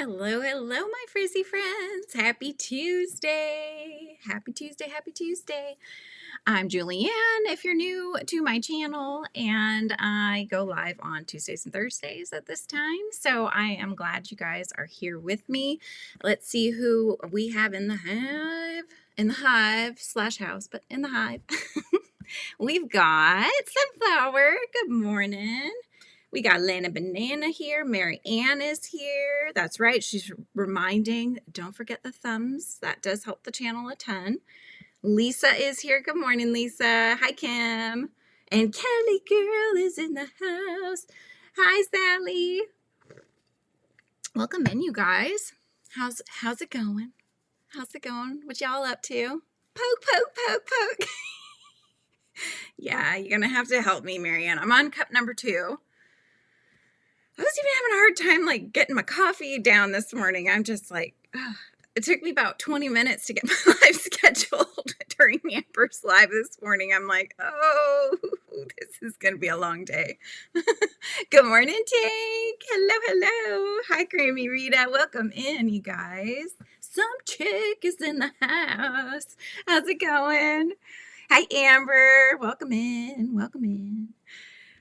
Hello, hello, my frizzy friends. Happy Tuesday. Happy Tuesday, happy Tuesday. I'm Julianne, if you're new to my channel, and I go live on Tuesdays and Thursdays at this time. So I am glad you guys are here with me. Let's see who we have in the hive slash house, but in the hive. We've got Sunflower. Good morning. We got Lana Banana here. Mary Ann is here. That's right. She's reminding, don't forget the thumbs. That does help the channel a ton. Lisa is here. Good morning, Lisa. Hi, Kim. And Kelly Girl is in the house. Hi, Sally. Welcome in, you guys. How's it going? How's it going? What y'all up to? Poke, poke, poke, poke. Yeah, you're going to have to help me, Marianne. I'm on cup number 2. I was even having a hard time like getting my coffee down this morning. I'm just like, ugh. It took me about 20 minutes to get my live scheduled during Amber's live this morning. I'm like, oh, this is going to be a long day. Good morning, Tank. Hello, hello. Hi, Creamy Rita. Welcome in, you guys. Some chick is in the house. How's it going? Hi, Amber. Welcome in. Welcome in.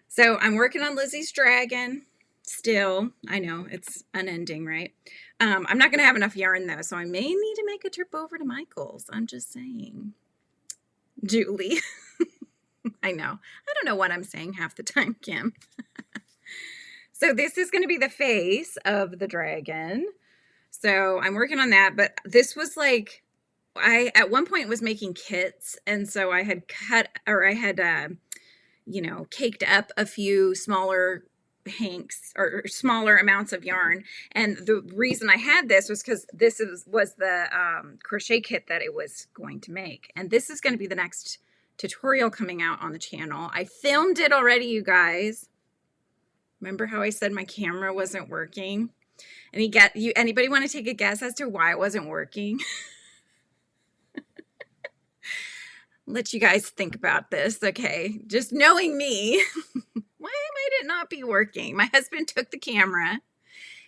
So I'm working on Lizzie's dragon. Still, I know it's unending, right? I'm not going to have enough yarn though, so I may need to make a trip over to Michael's. I'm just saying. Julie. I know. I don't know what I'm saying half the time, Kim. So this is going to be the face of the dragon. So I'm working on that, but this was like, I at one point was making kits, and so I had caked up a few smaller hanks or smaller amounts of yarn, and the reason I had this was because this was the crochet kit that it was going to make, and this is going to be the next tutorial coming out on the channel. I filmed it already, you guys. Remember how I said my camera wasn't working? Anybody want to take a guess as to why it wasn't working? Let you guys think about this, okay? Just knowing me. Why might it not be working? My husband took the camera.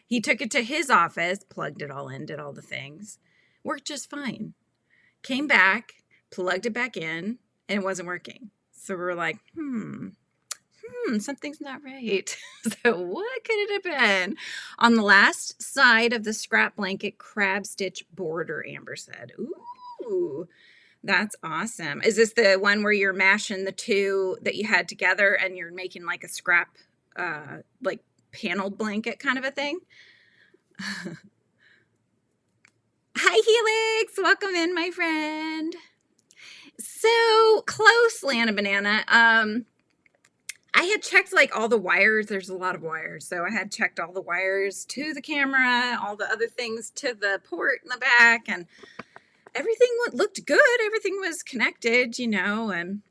He took it to his office, plugged it all in, did all the things. Worked just fine. Came back, plugged it back in, and it wasn't working. So we were like, something's not right. So what could it have been? On the last side of the scrap blanket crab stitch border, Amber said. Ooh. That's awesome. Is this the one where you're mashing the two that you had together and you're making like a scrap, like paneled blanket kind of a thing? Hi, Helix. Welcome in, my friend. So close, Lana Banana. I had checked like all the wires. There's a lot of wires. So I had checked all the wires to the camera, all the other things to the port in the back, and everything looked good. Everything was connected, and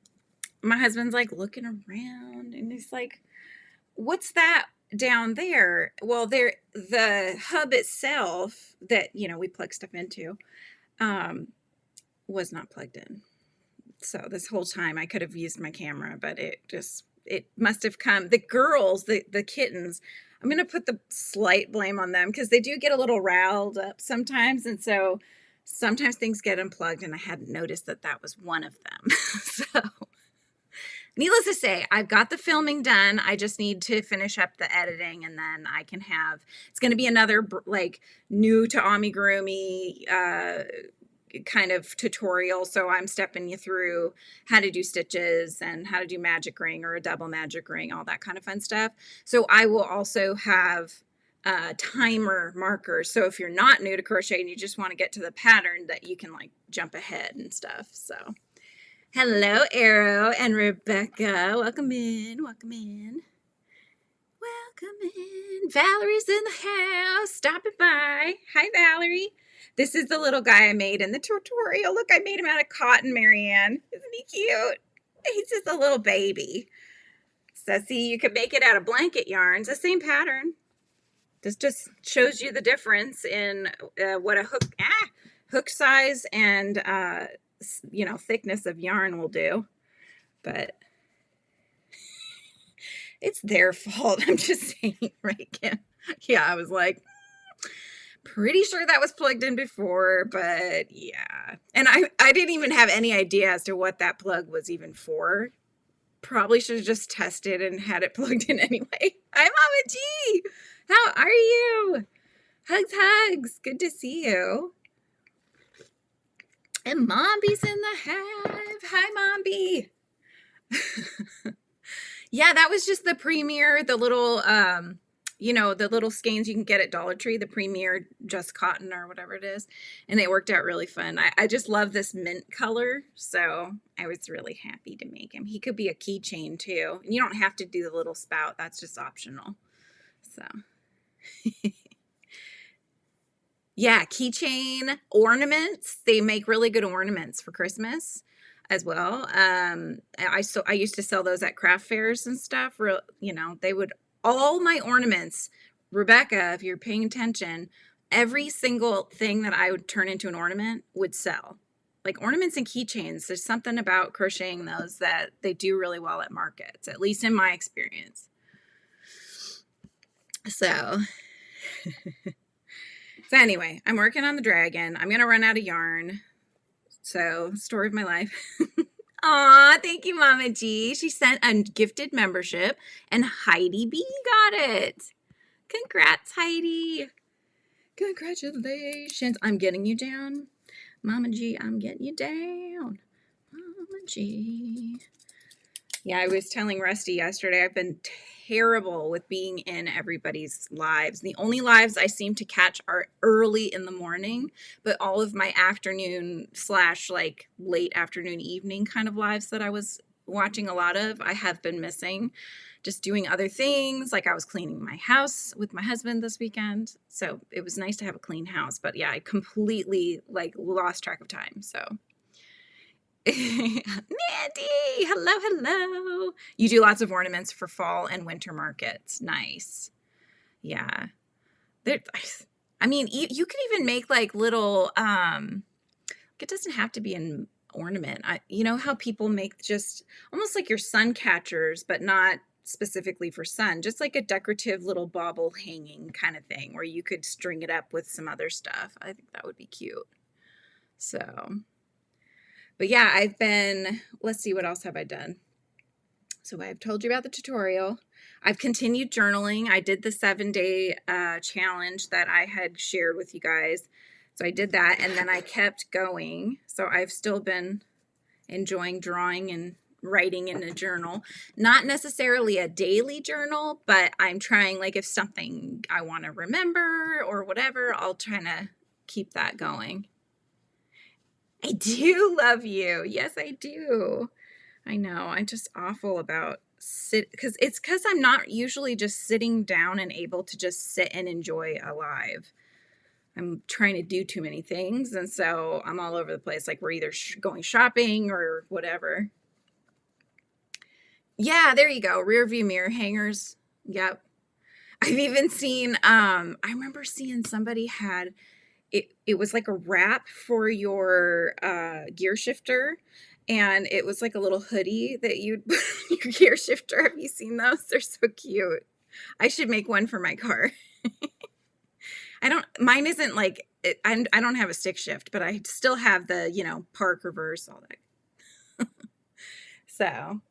my husband's like looking around and he's like, what's that down there? Well, the hub itself that, we plug stuff into, was not plugged in. So this whole time I could have used my camera, but it must have come. The girls, the kittens, I'm going to put the slight blame on them because they do get a little riled up sometimes. And so sometimes things get unplugged, and I hadn't noticed that was one of them. So needless to say, I've got the filming done. I just need to finish up the editing, and then I can it's going to be another like new to amigurumi kind of tutorial. So I'm stepping you through how to do stitches and how to do magic ring or a double magic ring, all that kind of fun stuff. So I will also have timer markers, so if you're not new to crochet and you just want to get to the pattern, that you can like jump ahead and stuff. So hello, Arrow and Rebecca. Welcome in. Welcome in. Welcome in. Valerie's in the house. Stopping by. Hi, Valerie. This is the little guy I made in the tutorial. Look, I made him out of cotton, Marianne. Isn't he cute? He's just a little baby. So see, you could make it out of blanket yarns, the same pattern. This just shows you the difference in what a hook size and, thickness of yarn will do. But it's their fault. I'm just saying, right, Kim? Yeah, I was like, Pretty sure that was plugged in before, but yeah. And I didn't even have any idea as to what that plug was even for. Probably should have just tested and had it plugged in anyway. Hi, Mama G. How are you? Hugs, hugs. Good to see you. And Momby's in the hive. Hi, Momby. Yeah, that was just the Premier, the little, you know, the little skeins you can get at Dollar Tree, the Premier Just Cotton or whatever it is. And they worked out really fun. I just love this mint color. So I was really happy to make him. He could be a keychain too. And you don't have to do the little spout. That's just optional. So yeah, keychain ornaments. They make really good ornaments for Christmas as well. I used to sell those at craft fairs and stuff. You know, they would, all my ornaments, Rebecca, if you're paying attention, every single thing that I would turn into an ornament would sell. Like ornaments and keychains, there's something about crocheting those that they do really well at markets, at least in my experience. So so anyway, I'm working on the dragon. I'm gonna run out of yarn. So, story of my life. Aw, thank you, Mama G. She sent a gifted membership, and Heidi B got it. Congrats, Heidi. Congratulations. I'm getting you down. Mama G, I'm getting you down. Mama G. Yeah, I was telling Rusty yesterday, I've been terrible with being in everybody's lives. The only lives I seem to catch are early in the morning, but all of my afternoon / like late afternoon, evening kind of lives that I was watching a lot of, I have been missing. Just doing other things, like I was cleaning my house with my husband this weekend. So it was nice to have a clean house, but yeah, I completely like lost track of time. So Mandy, hello, hello. You do lots of ornaments for fall and winter markets. Nice. Yeah. I mean, you could even make like little, it doesn't have to be an ornament. You know how people make just almost like your sun catchers, but not specifically for sun, just like a decorative little bauble hanging kind of thing where you could string it up with some other stuff. I think that would be cute. So... but yeah, I've been, let's see, what else have I done? So I've told you about the tutorial. I've continued journaling. I did the 7-day challenge that I had shared with you guys. So I did that, and then I kept going. So I've still been enjoying drawing and writing in a journal. Not necessarily a daily journal, but I'm trying, like if something I want to remember or whatever, I'll try to keep that going. I do love you. Yes, I do. I know. I'm just awful about because I'm not usually just sitting down and able to just sit and enjoy a live. I'm trying to do too many things, and so I'm all over the place. Like we're either going shopping or whatever. Yeah, there you go. Rear view mirror hangers. Yep. I've even seen, I remember seeing somebody had, it was like a wrap for your gear shifter, and it was like a little hoodie that you'd put on your gear shifter. Have you seen those? They're so cute. I should make one for my car. Mine isn't like, I don't have a stick shift, but I still have the, you know, park, reverse, all that. So,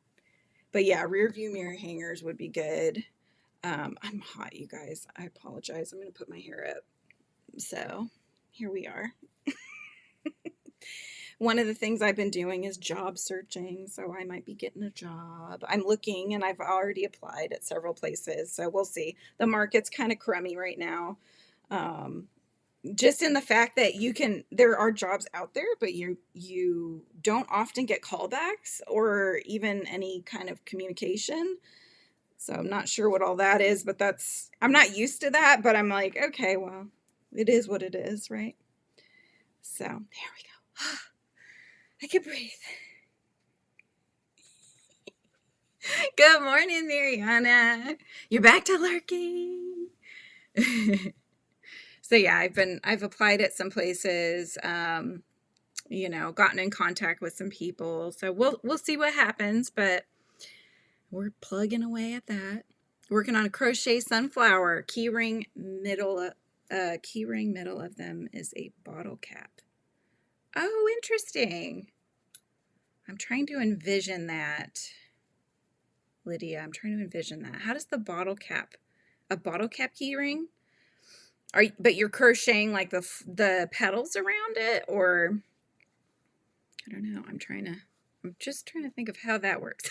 but yeah, rear view mirror hangers would be good. I'm hot, you guys. I apologize. I'm going to put my hair up. So here we are. One of the things I've been doing is job searching, so I might be getting a job. I'm looking, and I've already applied at several places, so we'll see. The market's kind of crummy right now. Just in the fact that there are jobs out there, but you don't often get callbacks or even any kind of communication. So I'm not sure what all that is, but I'm not used to that, but I'm like, okay, well, it is what it is, right? So there we go. I can breathe. Good morning, Mariana. You're back to lurking. So yeah, I've applied at some places, you know, gotten in contact with some people. So we'll see what happens, but we're plugging away at that. Working on a crochet sunflower keyring middle key ring, middle of them is a bottle cap. Oh, interesting. I'm trying to envision that. Lydia, I'm trying to envision that. How does the bottle cap, a bottle cap key ring? But you're crocheting like the petals around it, or I don't know. I'm just trying to think of how that works.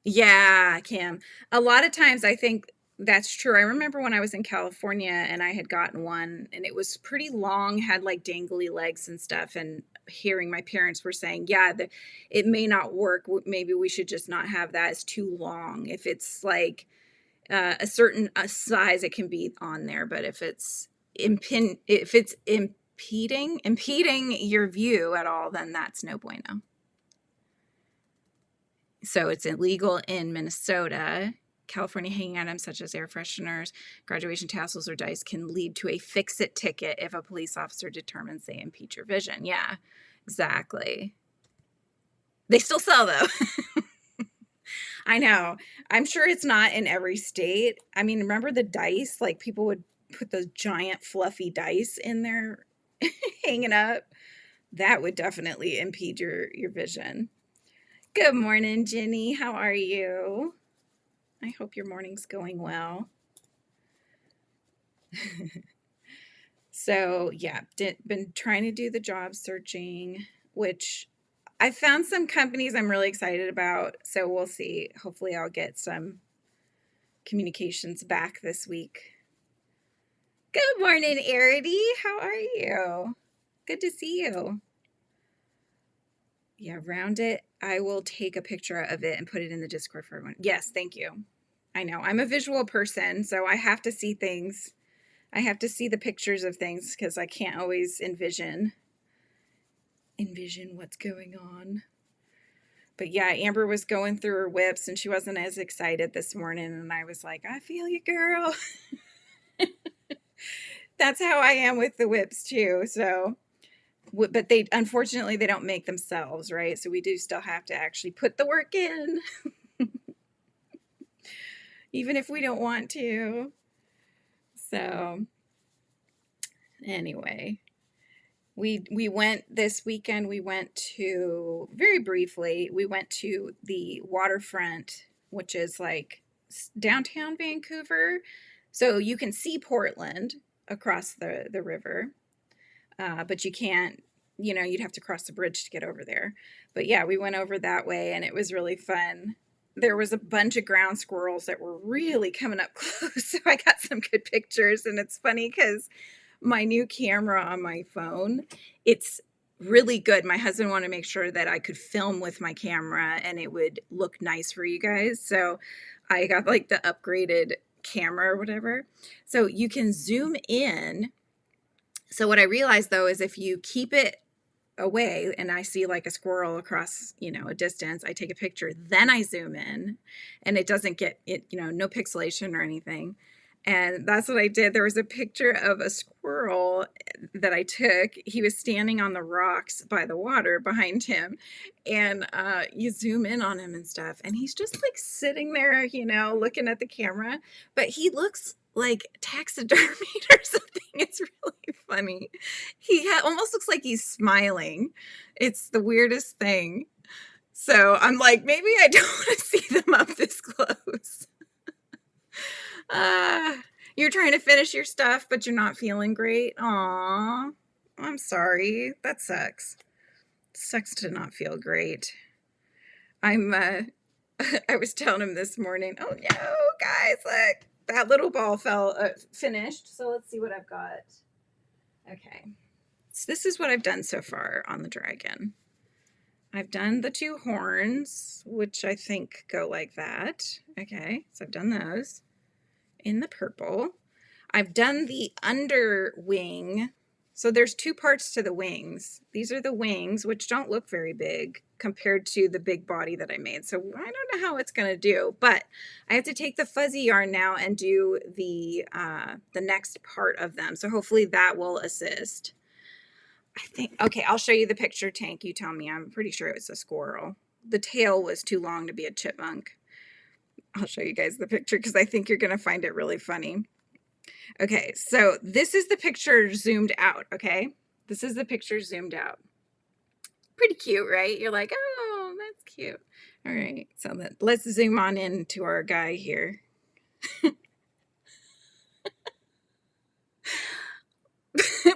Yeah, Kim. A lot of times I think that's true. I remember when I was in California and I had gotten one and it was pretty long, had like dangly legs and stuff. And hearing my parents were saying, yeah, it may not work. Maybe we should just not have that. It's too long. If it's like a certain size, it can be on there. But if it's impeding your view at all, then that's no bueno. So it's illegal in Minnesota. California hanging items such as air fresheners, graduation tassels, or dice can lead to a fix-it ticket if a police officer determines they impede your vision. Yeah, exactly. They still sell, though. I know. I'm sure it's not in every state. I mean, remember the dice? Like, people would put those giant fluffy dice in there hanging up. That would definitely impede your vision. Good morning, Jenny. How are you? I hope your morning's going well. So, yeah, been trying to do the job searching, which I found some companies I'm really excited about. So we'll see. Hopefully I'll get some communications back this week. Good morning, Arity. How are you? Good to see you. Yeah, round it. I will take a picture of it and put it in the Discord for everyone. Yes, thank you. I know. I'm a visual person, so I have to see things. I have to see the pictures of things because I can't always envision what's going on. But yeah, Amber was going through her whips and she wasn't as excited this morning. And I was like, I feel you, girl. That's how I am with the whips too. So, but unfortunately, they don't make themselves, right? So we do still have to actually put the work in, even if we don't want to. So anyway, we went this weekend, very briefly, we went to the waterfront, which is like downtown Vancouver. So you can see Portland across the river. But you can't, you'd have to cross the bridge to get over there. But yeah, we went over that way and it was really fun. There was a bunch of ground squirrels that were really coming up close. So I got some good pictures. And it's funny because my new camera on my phone, it's really good. My husband wanted to make sure that I could film with my camera and it would look nice for you guys. So I got like the upgraded camera or whatever. So you can zoom in. So what I realized though is if you keep it away and I see like a squirrel across, a distance, I take a picture, then I zoom in and it doesn't get it, no pixelation or anything. And that's what I did. There was a picture of a squirrel that I took. He was standing on the rocks by the water behind him. And you zoom in on him and stuff. And he's just like sitting there, looking at the camera. But he looks like taxidermied or something. It's really funny. He almost looks like he's smiling. It's the weirdest thing. So I'm like, maybe I don't want to see them up this close. You're trying to finish your stuff, but you're not feeling great. Aw, I'm sorry. That sucks. It sucks to not feel great. I was telling him this morning, oh no, guys, look, that little ball finished. So let's see what I've got. Okay. So this is what I've done so far on the dragon. I've done the 2 horns, which I think go like that. Okay, so I've done those in the purple. I've done the under wing. So there's 2 parts to the wings. These are the wings, which don't look very big compared to the big body that I made. So I don't know how it's going to do, but I have to take the fuzzy yarn now and do the next part of them. So hopefully that will assist. I think, okay, I'll show you the picture, Tank. You tell me. I'm pretty sure it was a squirrel. The tail was too long to be a chipmunk. I'll show you guys the picture because I think you're going to find it really funny. Okay, so this is the picture zoomed out, okay? This is the picture zoomed out. Pretty cute, right? You're like, oh, that's cute. All right, so let's zoom on into our guy here.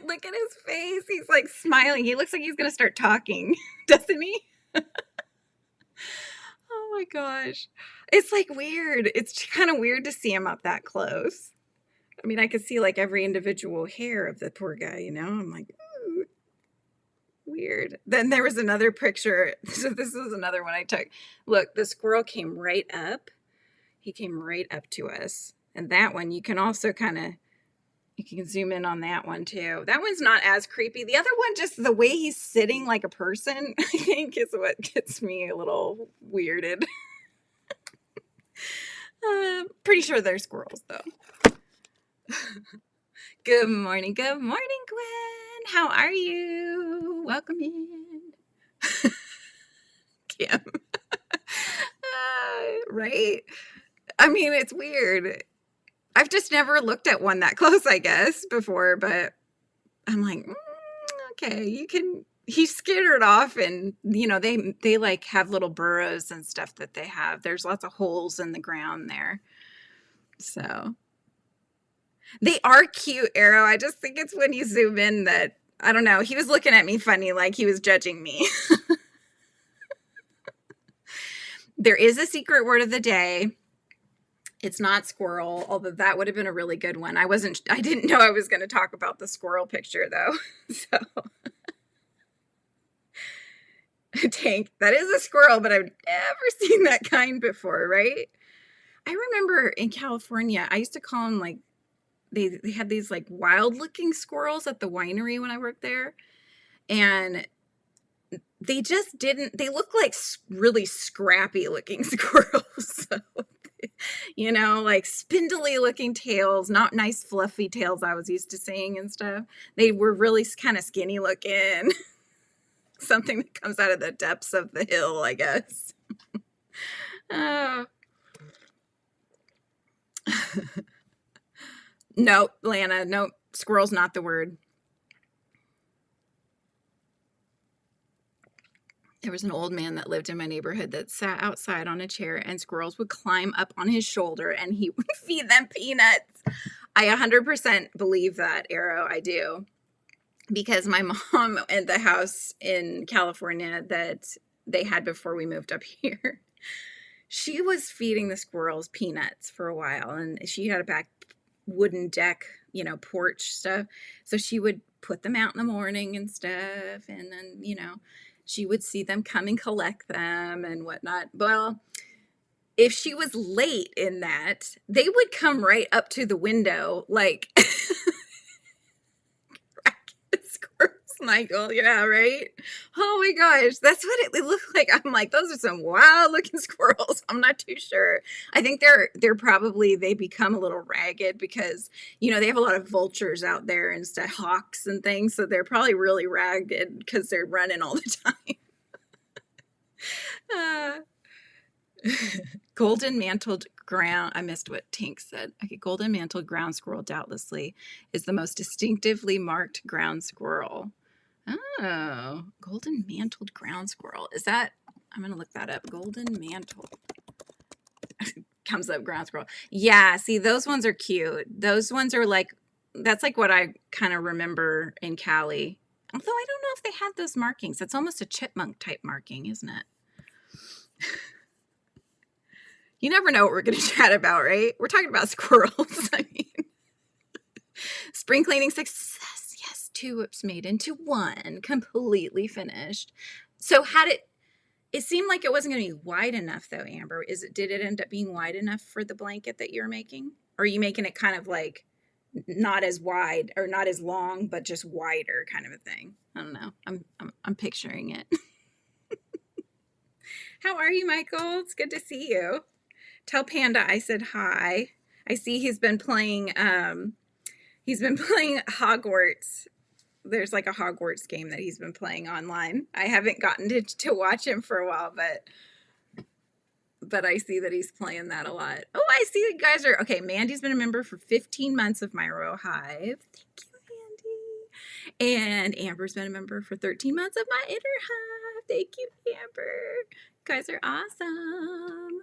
Look at his face. He's like smiling. He looks like he's going to start talking, doesn't he? Oh my gosh. It's like weird. It's kind of weird to see him up that close. I mean, I could see like every individual hair of the poor guy, you know? I'm like, ooh, weird. Then there was another picture. So this was another one I took. Look, the squirrel came right up. He came right up to us. And that one, you can also kind of, you can zoom in on that one too. That one's not as creepy. The other one, just the way he's sitting like a person, I think is what gets me a little weirded. Pretty sure they're squirrels though. Good morning, Gwen. How are you? Welcome in. Kim. Right? I mean, it's weird. I've just never looked at one that close, I guess, before, but I'm like, okay, you can, he's skittered off and, you know, they like have little burrows and stuff that they have. There's lots of holes in the ground there. So they are cute, Arrow. I just think it's when you zoom in that, I don't know, he was looking at me funny, like he was judging me. There is a secret word of the day. It's not squirrel, although that would have been a really good one. I didn't know I was going to talk about the squirrel picture though. So Tank, that is a squirrel, but I've never seen that kind before, right? I remember in California, I used to call them like, they had these like wild looking squirrels at the winery when I worked there. And they just didn't, they look like really scrappy looking squirrels. So, you know, like spindly looking tails, not nice fluffy tails I was used to seeing and stuff. They were really kind of skinny looking. Something that comes out of the depths of the hill, I guess. Nope, Lana, nope. Squirrel's not the word. There was an old man that lived in my neighborhood that sat outside on a chair and squirrels would climb up on his shoulder and he would feed them peanuts. I 100% believe that, Arrow. I do. Because my mom at the house in California that they had before we moved up here, she was feeding the squirrels peanuts for a while. And she had a back wooden deck, you know, porch stuff. So she would put them out in the morning and stuff. And then, you know, she would see them come and collect them and whatnot. Well, if she was late in that, they would come right up to the window, like squirrels, Michael. Yeah, right? Oh my gosh, that's what it looked like. I'm like, those are some wild looking squirrels. I'm not too sure. I think they're probably, they become a little ragged because, you know, they have a lot of vultures out there and stuff, hawks and things. So they're probably really ragged because they're running all the time. Golden mantled ground, I missed what Tank said. Okay, golden mantled ground squirrel doubtlessly is the most distinctively marked ground squirrel. Oh, golden mantled ground squirrel. Is that, I'm going to look that up. Golden mantled. Comes up ground squirrel. Yeah, see, those ones are cute. Those ones are like, that's like what I kind of remember in Cali. Although I don't know if they had those markings. It's almost a chipmunk type marking, isn't it? You never know what we're going to chat about, right? We're talking about squirrels. I mean, spring cleaning success. Yes, 2 whips made into 1, completely finished. So it seemed like it wasn't going to be wide enough though, Amber. Did it end up being wide enough for the blanket that you're making? Or are you making it kind of like not as wide or not as long, but just wider kind of a thing? I don't know. I'm picturing it. How are you, Michael? It's good to see you. Tell Panda I said hi. I see he's been playing Hogwarts. There's like a Hogwarts game that he's been playing online. I haven't gotten to watch him for a while, but I see that he's playing that a lot. Oh, I see you guys are, okay, Mandy's been a member for 15 months of my Royal Hive. Thank you, Mandy. And Amber's been a member for 13 months of my Inner Hive. Thank you, Amber. You guys are awesome.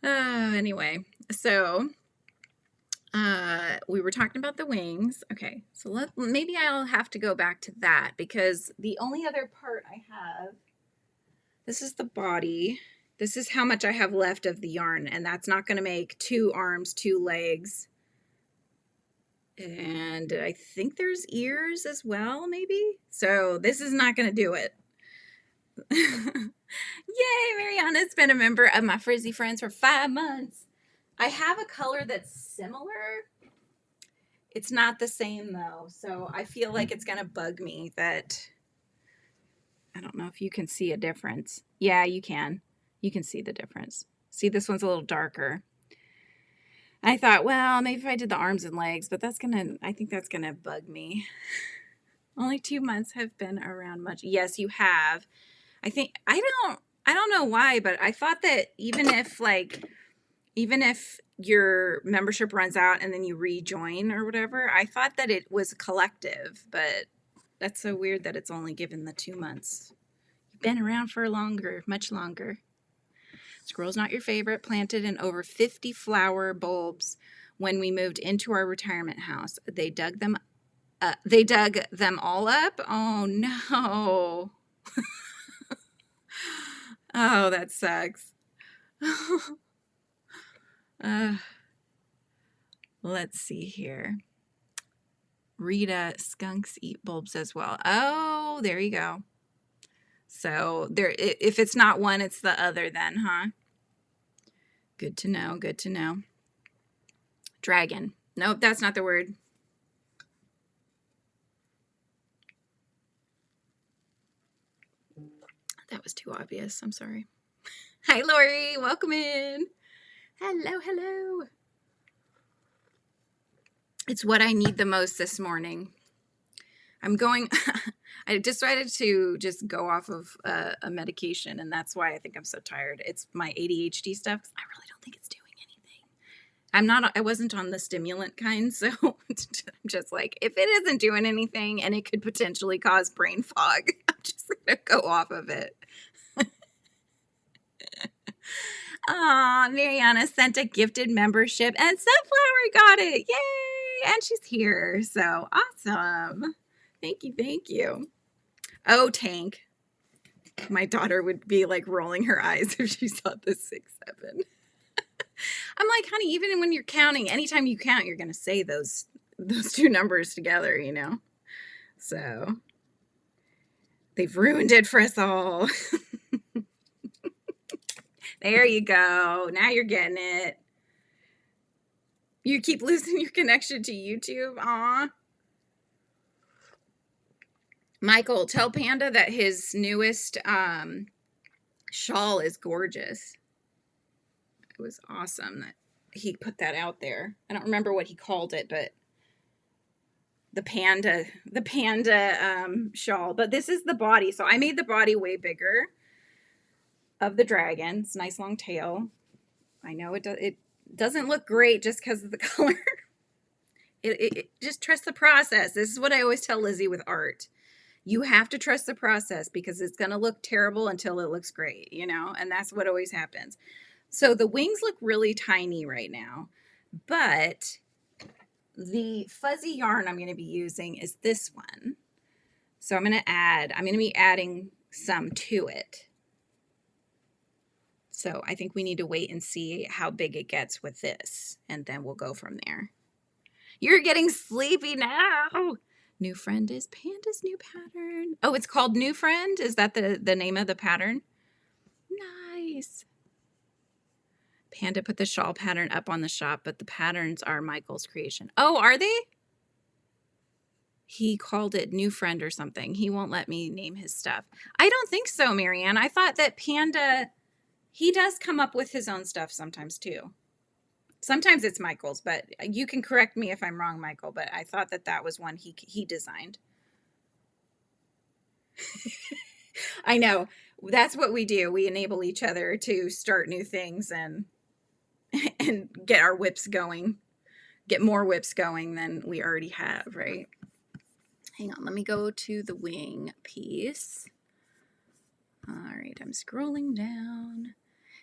Anyway, so we were talking about the wings. Okay, so maybe I'll have to go back to that because the only other part I have, this is the body. This is how much I have left of the yarn, and that's not going to make 2 arms, 2 legs. And I think there's ears as well, maybe. So this is not going to do it. Yay, Mariana's been a member of my Frizzy Friends for 5 months. I have a color that's similar. It's not the same though, so I feel like it's gonna bug me that, I don't know if you can see a difference. Yeah, you can. You can see the difference. See, this one's a little darker. I thought, well, maybe if I did the arms and legs, but I think that's gonna bug me. Only 2 months have been around much. Yes, you have. I don't know why, but I thought that even if your membership runs out and then you rejoin or whatever, I thought that it was collective, but that's so weird that it's only given the 2 months. You've been around for longer, much longer. Squirrel's not your favorite. Planted in over 50 flower bulbs when we moved into our retirement house. They dug them all up. Oh no. Oh, that sucks. Let's see here. Rita, skunks eat bulbs as well. Oh, there you go. So there, if it's not one, it's the other then, huh? Good to know. Good to know. Dragon. Nope, that's not the word. That was too obvious. I'm sorry. Hi, Lori. Welcome in. Hello, hello. It's what I need the most this morning. I decided to just go off of a medication, and that's why I think I'm so tired. It's my ADHD stuff. I really don't think it's doing anything. I wasn't on the stimulant kind, so I'm just like, if it isn't doing anything and it could potentially cause brain fog, I'm just gonna go off of it. Aw, Mariana sent a gifted membership and Sunflower got it. Yay! And she's here. So awesome. Thank you. Thank you. Oh, Tank. My daughter would be like rolling her eyes if she saw the 6, 7. I'm like, honey, even when you're counting, anytime you count, you're going to say those 2 numbers together, you know? So they've ruined it for us all. There you go. Now you're getting it. You keep losing your connection to YouTube. Aw. Michael, tell Panda that his newest shawl is gorgeous. It was awesome that he put that out there. I don't remember what he called it, but the panda shawl. But this is the body. So I made the body way bigger of the dragon. It's a nice long tail. I know it doesn't look great just because of the color. It just trust the process. This is what I always tell Lizzie with art. You have to trust the process because it's going to look terrible until it looks great, you know, and that's what always happens. So the wings look really tiny right now, but the fuzzy yarn I'm going to be using is this one. So I'm going to be adding some to it. So I think we need to wait and see how big it gets with this, and then we'll go from there. You're getting sleepy now. New Friend is Panda's new pattern. Oh, it's called New Friend? Is that the name of the pattern? Nice. Panda put the shawl pattern up on the shop, but the patterns are Michael's creation. Oh, are they? He called it New Friend or something. He won't let me name his stuff. I don't think so, Marianne. I thought that Panda, he does come up with his own stuff sometimes too. Sometimes it's Michael's, but you can correct me if I'm wrong, Michael, but I thought that was one he designed. I know. That's what we do. We enable each other to start new things and get our whips going, get more whips going than we already have, right? Hang on, let me go to the wing piece. All right, I'm scrolling down.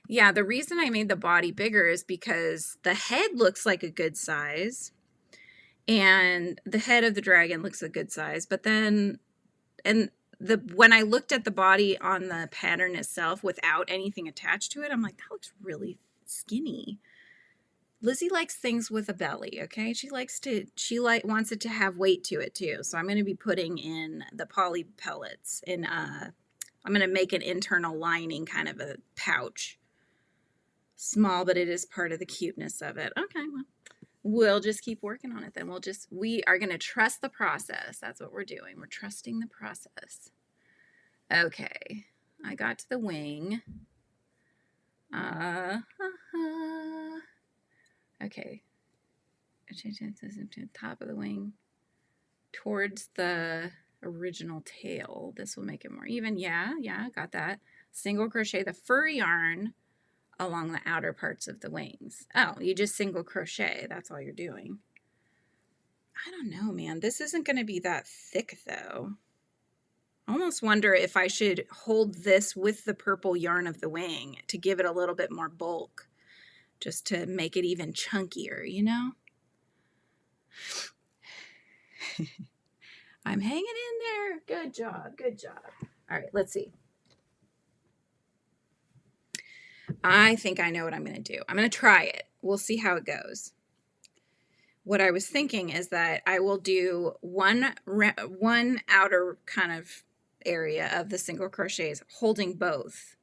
Yeah, the reason I made the body bigger is because the head looks like a good size, and the head of the dragon looks a good size, but then, and when I looked at the body on the pattern itself without anything attached to it, I'm like, that looks really skinny. Lizzie likes things with a belly, okay? She wants it to have weight to it too. So I'm going to be putting in the poly pellets and I'm going to make an internal lining, kind of a pouch. Small, but it is part of the cuteness of it. Okay, well, we'll just keep working on it then. We are going to trust the process. That's what we're doing. We're trusting the process. Okay, I got to the wing. Okay, change it to the top of the wing towards the original tail. This will make it more even. Yeah, got that. Single crochet the fur yarn along the outer parts of the wings. Oh, you just single crochet. That's all you're doing. I don't know, man. This isn't going to be that thick, though. I almost wonder if I should hold this with the purple yarn of the wing to give it a little bit more bulk, just to make it even chunkier, you know? I'm hanging in there. Good job. Good job. All right, let's see. I think I know what I'm going to do. I'm going to try it. We'll see how it goes. What I was thinking is that I will do one outer kind of area of the single crochets holding both,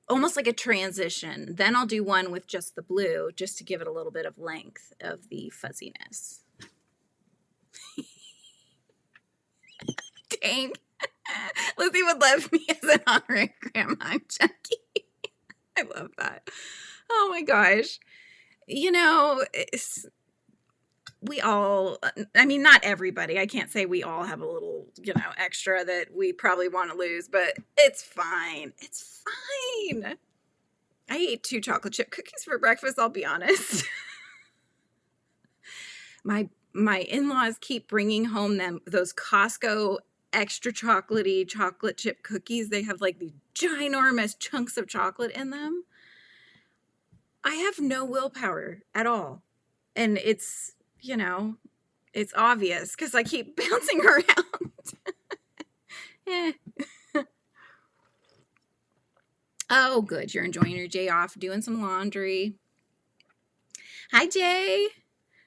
almost like a transition. Then I'll do one with just the blue, just to give it a little bit of length of the fuzziness. Dang. Lizzie would love me as an honorary grandma. I'm chunky. I love that. Oh my gosh. You know, we all, I mean, not everybody. I can't say we all have a little, you know, extra that we probably want to lose, but it's fine. It's fine. I ate 2 chocolate chip cookies for breakfast, I'll be honest. My in-laws keep bringing home those Costco extra chocolatey chocolate chip cookies. They have like these ginormous chunks of chocolate in them. I have no willpower at all. And it's, you know, it's obvious because I keep bouncing around. Oh, good. You're enjoying your day off, doing some laundry. Hi, Jay.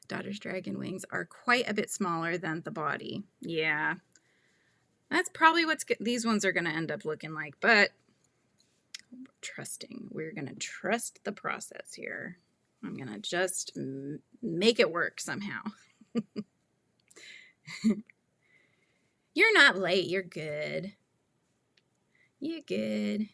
Daughter's dragon wings are quite a bit smaller than the body. Yeah. That's probably these ones are going to end up looking like, but trusting. We're going to trust the process here. I'm going to just make it work somehow. You're not late. You're good. You're good.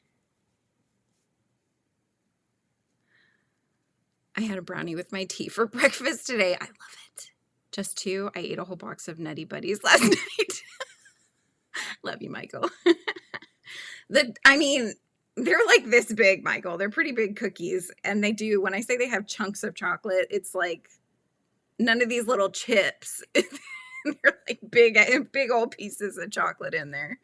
I had a brownie with my tea for breakfast today. I love it. Just 2. I ate a whole box of Nutty Buddies last night. Love you, Michael. I mean, they're like this big, Michael. They're pretty big cookies. And they do, when I say they have chunks of chocolate, it's like none of these little chips. They're like big old pieces of chocolate in there.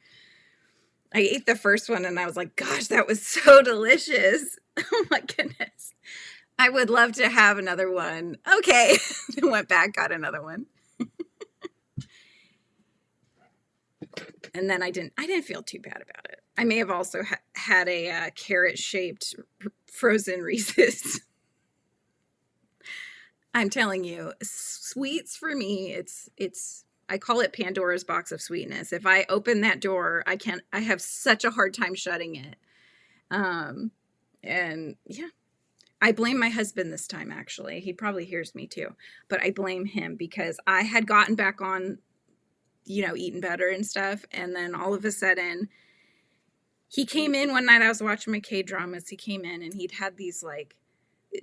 I ate the first one and I was like, gosh, that was so delicious. Oh my goodness. I would love to have another one. Okay. Went back, got another one. And then I didn't feel too bad about it. I may have also had a carrot-shaped frozen Reese's. I'm telling you, sweets for me, I call it Pandora's box of sweetness. If I open that door, I have such a hard time shutting it. And yeah, I blame my husband this time, actually. He probably hears me too, but I blame him because I had gotten back on, you know, eating better and stuff. And then all of a sudden he came in one night, I was watching my K-dramas. He came in and he'd had these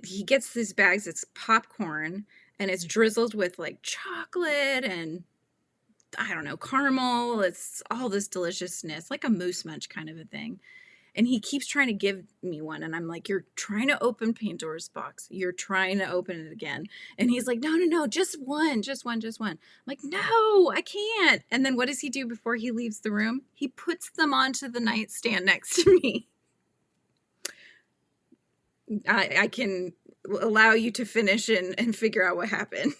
he gets these bags, it's popcorn and it's drizzled with like chocolate and I don't know, caramel. It's all this deliciousness, like a moose munch kind of a thing. And he keeps trying to give me one. And I'm like, you're trying to open Pandora's box. You're trying to open it again. And he's like, no, just one, just one, just one. I'm like, no, I can't. And then what does he do before he leaves the room? He puts them onto the nightstand next to me. I can allow you to finish and figure out what happened.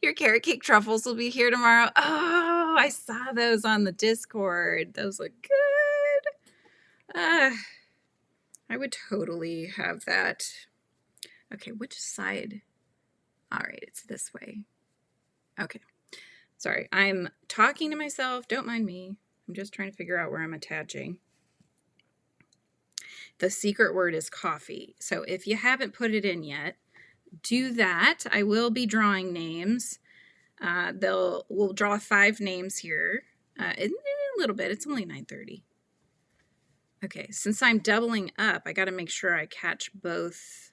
Your carrot cake truffles will be here tomorrow. Oh, I saw those on the Discord. Those look good. I would totally have that. Okay, which side? All right, it's this way. Okay. Sorry, I'm talking to myself. Don't mind me. I'm just trying to figure out where I'm attaching. The secret word is coffee. So if you haven't put it in yet, do that. I will be drawing names. We'll draw 5 names here in a little bit. It's only 9:30. Okay, since I'm doubling up, I got to make sure I catch both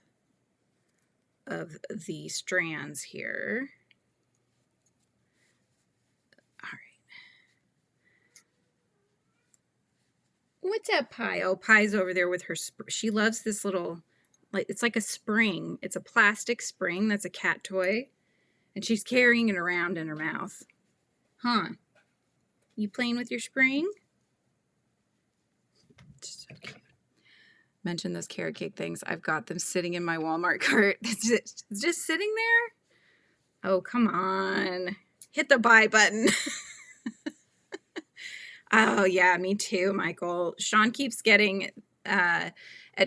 of the strands here. All right. What's up, Pi? Oh, Pi's over there with her. She loves this little, like, it's like a spring. It's a plastic spring that's a cat toy. And she's carrying it around in her mouth. Huh? You playing with your spring? So cute. Mention those carrot cake things. I've got them sitting in my Walmart cart. It's just sitting there. Oh, come on. Hit the buy button. Oh, yeah, me too, Michael. Sean keeps getting at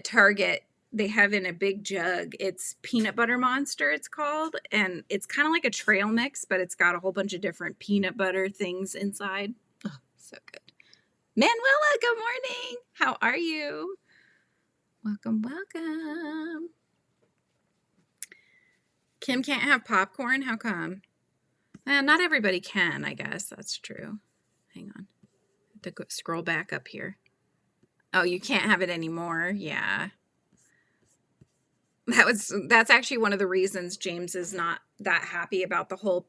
Target. They have in a big jug. It's peanut butter monster, it's called. And it's kind of like a trail mix, but it's got a whole bunch of different peanut butter things inside. Oh, so good. Manuela, good morning. How are you? Welcome, welcome. Kim can't have popcorn? How come? Not everybody can, I guess. That's true. Hang on. I have to go scroll back up here. Oh, you can't have it anymore. Yeah. That's actually one of the reasons James is not that happy about the whole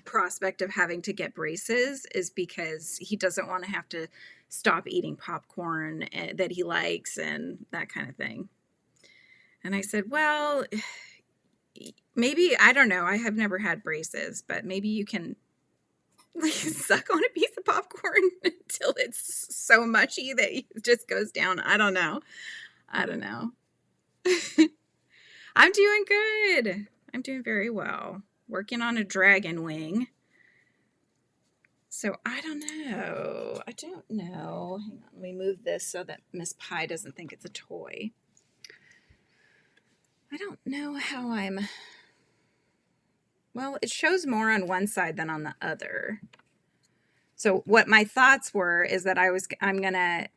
prospect of having to get braces, is because he doesn't want to have to stop eating popcorn that he likes and that kind of thing. And I said, well, maybe, I don't know. I have never had braces, but maybe you can like suck on a piece of popcorn until it's so mushy that it just goes down. I don't know. I'm doing good. I'm doing very well. Working on a dragon wing. So I don't know. Hang on, let me move this so that Miss Pie doesn't think it's a toy. I don't know how well, it shows more on one side than on the other. So what my thoughts were is that I'm going to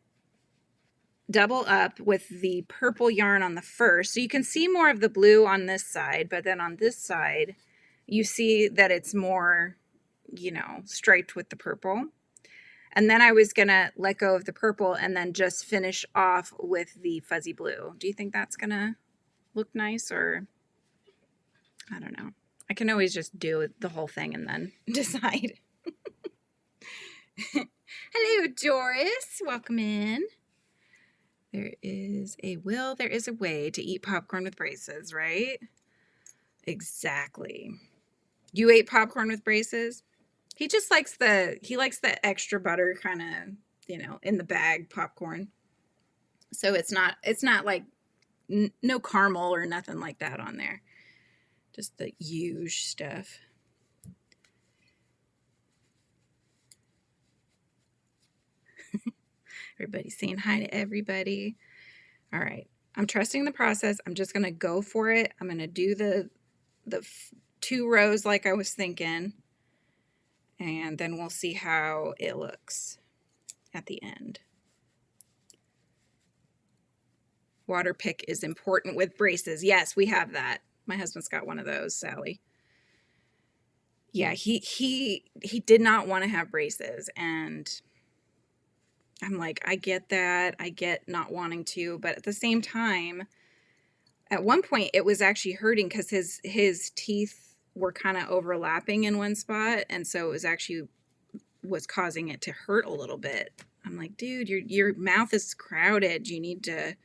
double up with the purple yarn on the first. So you can see more of the blue on this side, but then on this side, you see that it's more, striped with the purple. And then I was going to let go of the purple and then just finish off with the fuzzy blue. Do you think that's going to look nice, or I don't know. I can always just do the whole thing and then decide. Hello, Doris. Welcome in. There is a will, there is a way to eat popcorn with braces, right? Exactly. You ate popcorn with braces? He just likes the extra butter kind of, in the bag popcorn. So it's not like no caramel or nothing like that on there. Just the usual stuff. Everybody's saying hi to everybody. All right. I'm trusting the process. I'm just going to go for it. I'm going to do the 2 rows like I was thinking. And then we'll see how it looks at the end. Water pick is important with braces. Yes, we have that. My husband's got one of those, Sally. Yeah, he did not want to have braces, and I'm like, I get that. I get not wanting to, but at the same time, at one point it was actually hurting because his teeth were kind of overlapping in one spot, and so it was causing it to hurt a little bit. I'm like, dude, your mouth is crowded. You need to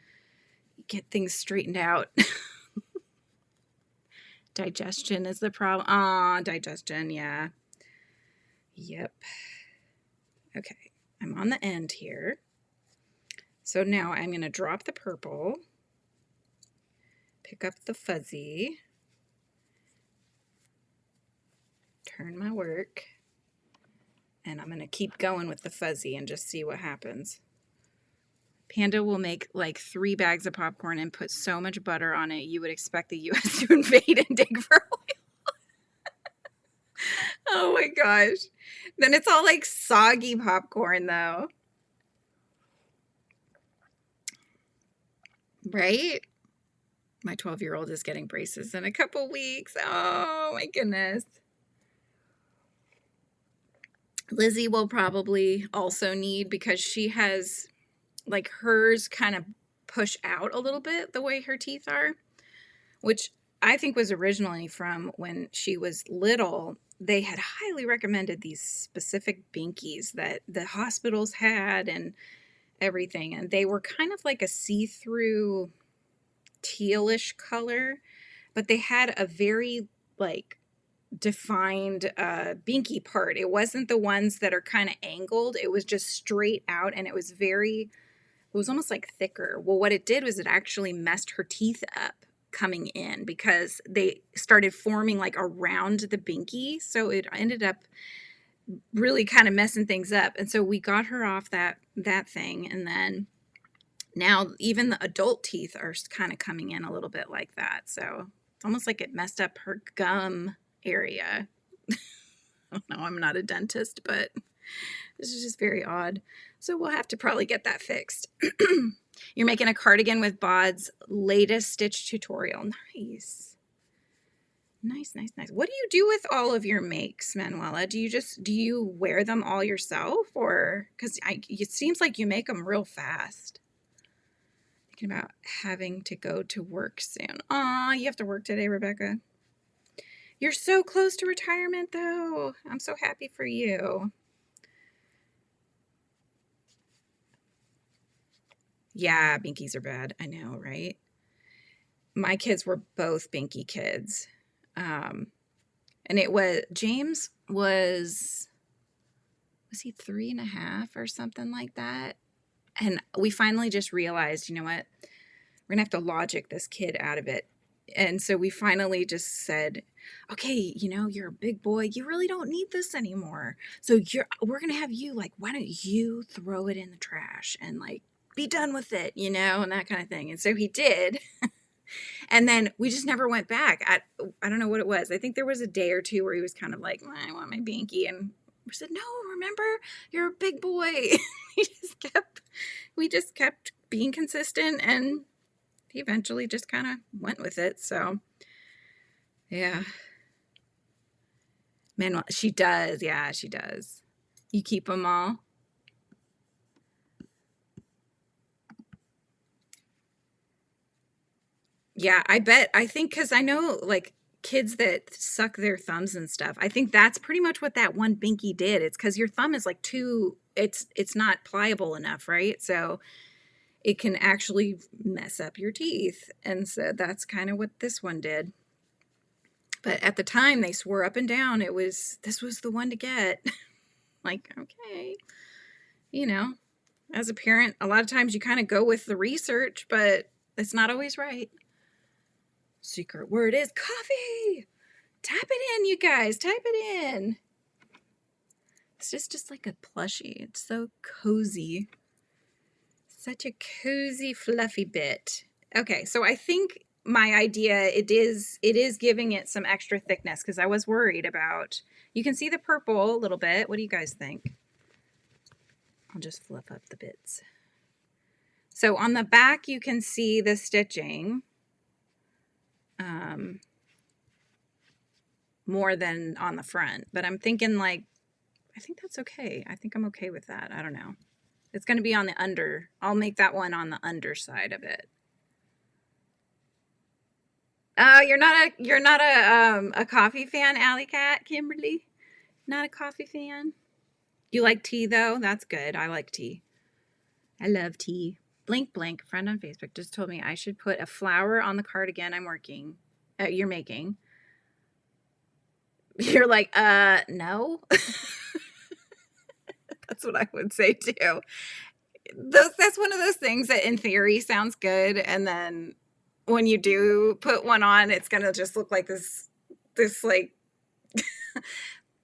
get things straightened out. Digestion is the problem. Ah, digestion, yeah. Yep. Okay, I'm on the end here. So now I'm going to drop the purple, pick up the fuzzy, turn my work, and I'm going to keep going with the fuzzy and just see what happens. Panda will make like 3 bags of popcorn and put so much butter on it, you would expect the U.S. to invade and dig for oil. Oh my gosh. Then it's all like soggy popcorn though. Right? My 12-year-old is getting braces in a couple weeks. Oh my goodness. Lizzie will probably also need, because she has like hers kind of push out a little bit the way her teeth are, which I think was originally from when she was little. They had highly recommended these specific binkies that the hospitals had and everything, and they were kind of like a see-through tealish color, but they had a very like defined binky part. It wasn't the ones that are kind of angled. It was just straight out, and it was almost like thicker. Well, what it did was it actually messed her teeth up coming in, because they started forming like around the binky, so it ended up really kind of messing things up. And so we got her off that thing, and then now even the adult teeth are kind of coming in a little bit like that. So it's almost like it messed up her gum area. I don't know, I'm not a dentist, but this is just very odd. So we'll have to probably get that fixed. You're making a cardigan with Bod's latest stitch tutorial. Nice. Nice, nice, nice. What do you do with all of your makes, Manuela? Do you wear them all yourself, or because it seems like you make them real fast? Thinking about having to go to work soon. Aw, you have to work today, Rebecca. You're so close to retirement, though. I'm so happy for you. Yeah, binkies are bad. I know, right? My kids were both binky kids. And James was he 3.5 or something like that? And we finally just realized, you know what? We're gonna have to logic this kid out of it. And so we finally just said, okay, you're a big boy. You really don't need this anymore. So we're gonna have you, like, why don't you throw it in the trash and like be done with it, and that kind of thing. And so he did. And then we just never went back. I don't know what it was. I think there was a day or two where he was kind of like, I want my binky. And we said, no, remember, you're a big boy. we just kept being consistent, and he eventually just kind of went with it. So, yeah. Man, she does. Yeah, she does. You keep them all. Yeah, I think, because I know like kids that suck their thumbs and stuff. I think that's pretty much what that one binky did. It's because your thumb is like it's not pliable enough, right? So it can actually mess up your teeth. And so that's kind of what this one did. But at the time, they swore up and down this was the one to get. Like, okay, as a parent, a lot of times you kind of go with the research, but it's not always right. Secret word is coffee. Type it in, you guys. Type it in. It's just like a plushie. It's so cozy. Such a cozy, fluffy bit. Okay, so I think my idea, it is giving it some extra thickness, because I was worried about, you can see the purple a little bit. What do you guys think? I'll just flip up the bits. So on the back, you can see the stitching more than on the front, but I'm thinking like, I think that's okay. I think I'm okay with that. I don't know. It's going to be on the under. I'll make that one on the underside of it. Oh, you're not a coffee fan, Alley Cat, Kimberly? Not a coffee fan? You like tea though? That's good. I like tea. I love tea. Blink Blink, friend on Facebook, just told me I should put a flower on the cardigan you're making. You're like, no. That's what I would say too. That's one of those things that in theory sounds good, and then when you do put one on, it's gonna just look like this like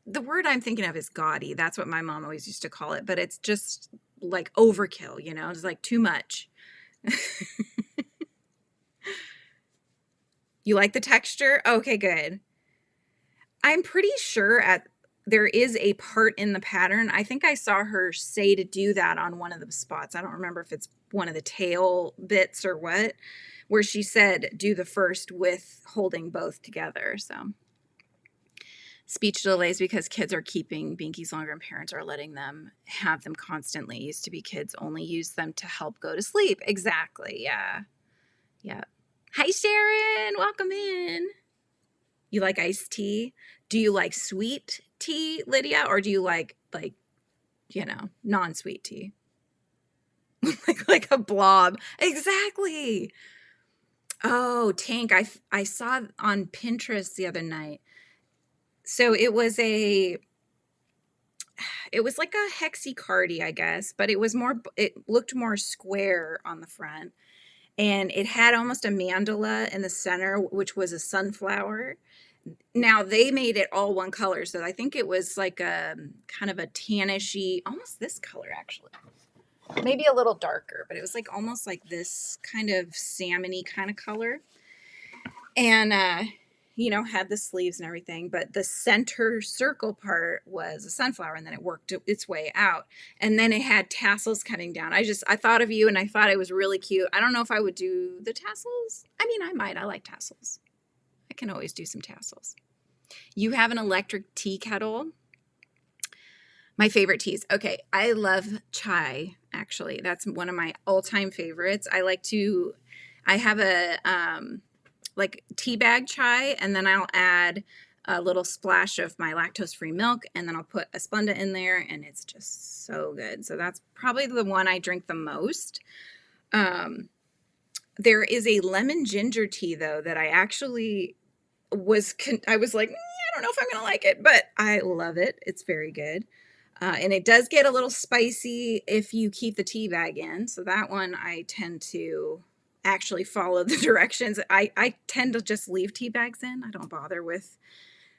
the word I'm thinking of is gaudy. That's what my mom always used to call it, but it's just like overkill, you know, it's like too much. You like the texture? Okay, good. I'm pretty sure there is a part in the pattern. I think I saw her say to do that on one of the spots. I don't remember if it's one of the tail bits or what, where she said do the first with holding both together. So speech delays because kids are keeping binkies longer and parents are letting them have them constantly. Used to be kids only use them to help go to sleep. Exactly. Yeah. Yeah. Hi, Sharon. Welcome in. You like iced tea? Do you like sweet tea, Lydia? Or do you like you know, non-sweet tea? like a blob. Exactly. Oh, Tank. I saw on Pinterest the other night. So it was like a hexi-cardi, I guess, but it looked more square on the front. And it had almost a mandala in the center, which was a sunflower. Now they made it all one color, so I think it was like a kind of a tannishy, almost this color actually. Maybe a little darker, but it was like almost like this kind of salmony kind of color. And you know, had the sleeves and everything, but the center circle part was a sunflower, and then it worked its way out. And then it had tassels coming down. I thought of you, and I thought it was really cute. I don't know if I would do the tassels. I mean, I might. I like tassels. I can always do some tassels. You have an electric tea kettle. My favorite teas. Okay, I love chai, actually. That's one of my all-time favorites. I have a like tea bag chai, and then I'll add a little splash of my lactose-free milk, and then I'll put a Splenda in there, and it's just so good. So that's probably the one I drink the most. There is a lemon ginger tea, though, that I actually I was like, I don't know if I'm going to like it, but I love it. It's very good. And it does get a little spicy if you keep the tea bag in. So that one I tend to actually follow the directions. I tend to just leave tea bags in. I don't bother with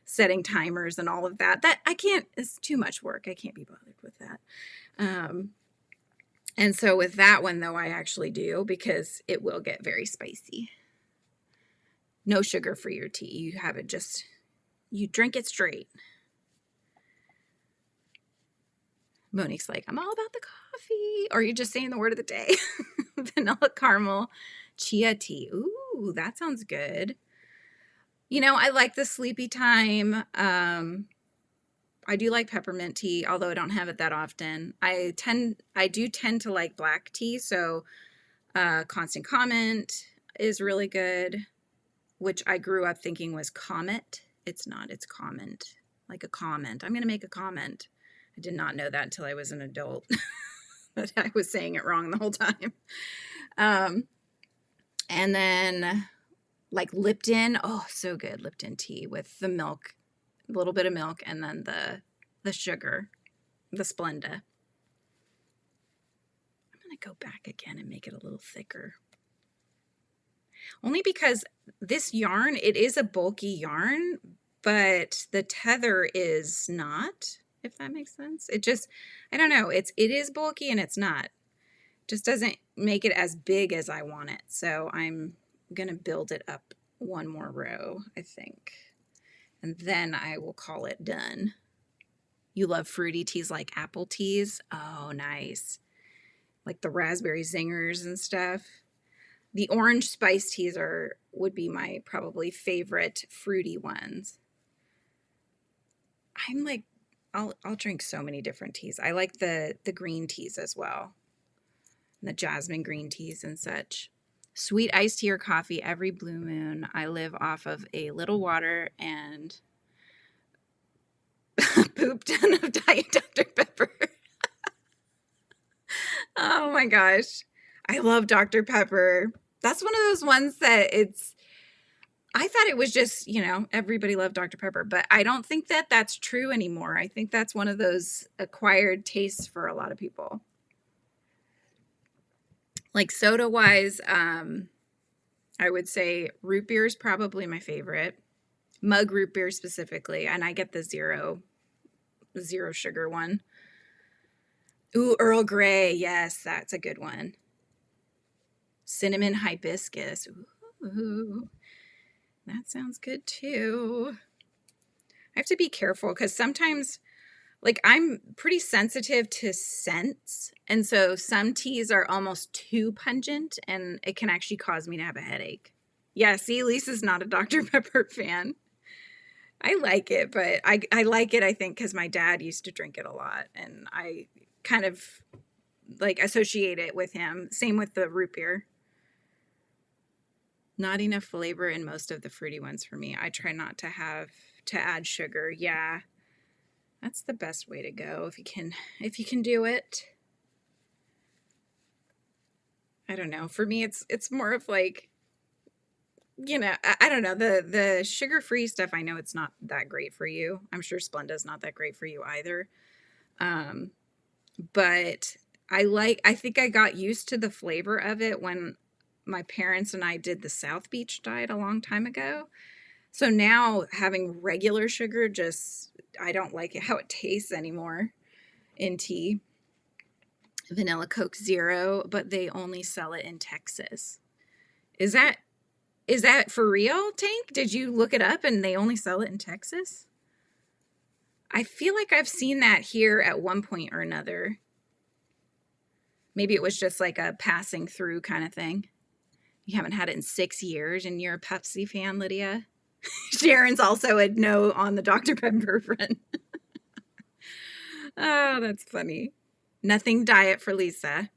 setting timers and all of that. It's too much work. I can't be bothered with that. And so with that one, though, I actually do, because it will get very spicy. No sugar for your tea. You drink it straight. Monique's like, I'm all about the coffee. Or are you just saying the word of the day? Vanilla caramel chia tea. Ooh, that sounds good. You know, I like the sleepy time. I do like peppermint tea, although I don't have it that often. I do tend to like black tea. So Constant Comment is really good, which I grew up thinking was Comet. It's not, it's Comment, like a comment. I'm going to make a comment. I did not know that until I was an adult, but I was saying it wrong the whole time. And then like Lipton. Oh, so good. Lipton tea with the milk, a little bit of milk, and then the sugar, the Splenda. I'm going to go back again and make it a little thicker. Only because this yarn, it is a bulky yarn, but the tether is not, if that makes sense. I don't know. It is bulky and it's not. Just doesn't make it as big as I want it. So I'm going to build it up one more row, I think. And then I will call it done. You love fruity teas like apple teas? Oh, nice. Like the raspberry zingers and stuff. The orange spice teas would be my probably favorite fruity ones. I'm like, I'll drink so many different teas. I like the green teas as well. And the jasmine green teas and such. Sweet iced tea or coffee every blue moon. I live off of a little water and poop ton of Diet Dr. Pepper. Oh my gosh. I love Dr. Pepper. That's one of those ones that I thought it was just, everybody loved Dr. Pepper, but I don't think that that's true anymore. I think that's one of those acquired tastes for a lot of people. Like soda wise, I would say root beer is probably my favorite. Mug root beer specifically, and I get the zero sugar one. Ooh, Earl Grey. Yes, that's a good one. Cinnamon hibiscus. Ooh, that sounds good too. I have to be careful because sometimes, like, I'm pretty sensitive to scents, and so some teas are almost too pungent, and it can actually cause me to have a headache. Yeah, see, Lisa's not a Dr. Pepper fan. I like it, but I like it, I think, because my dad used to drink it a lot, and I kind of, like, associate it with him. Same with the root beer. Not enough flavor in most of the fruity ones for me. I try not to add sugar. Yeah. That's the best way to go if you can do it. I don't know. For me, it's more of like, I don't know. The sugar-free stuff, I know it's not that great for you. I'm sure Splenda's not that great for you either. But I think I got used to the flavor of it when my parents and I did the South Beach diet a long time ago. So now having regular sugar, I don't like it how it tastes anymore in tea. Vanilla Coke Zero, but they only sell it in Texas. Is that for real, Tank? Did you look it up and they only sell it in Texas? I feel like I've seen that here at one point or another. Maybe it was just like a passing through kind of thing. You haven't had it in 6 years and you're a Pepsi fan, Lydia? Sharon's also a no on the Dr. Pepper front. Oh, that's funny. Nothing diet for Lisa.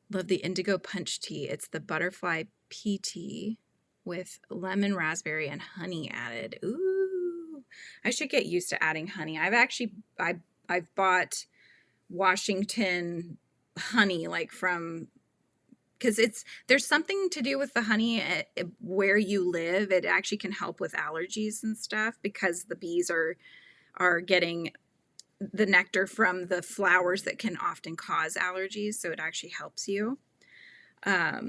Love the indigo punch tea. It's the butterfly PT with lemon, raspberry, and honey added. Ooh, I should get used to adding honey. I've bought Washington honey, like from, because there's something to do with the honey where you live. It actually can help with allergies and stuff because the bees are getting the nectar from the flowers that can often cause allergies. So it actually helps you. Yeah,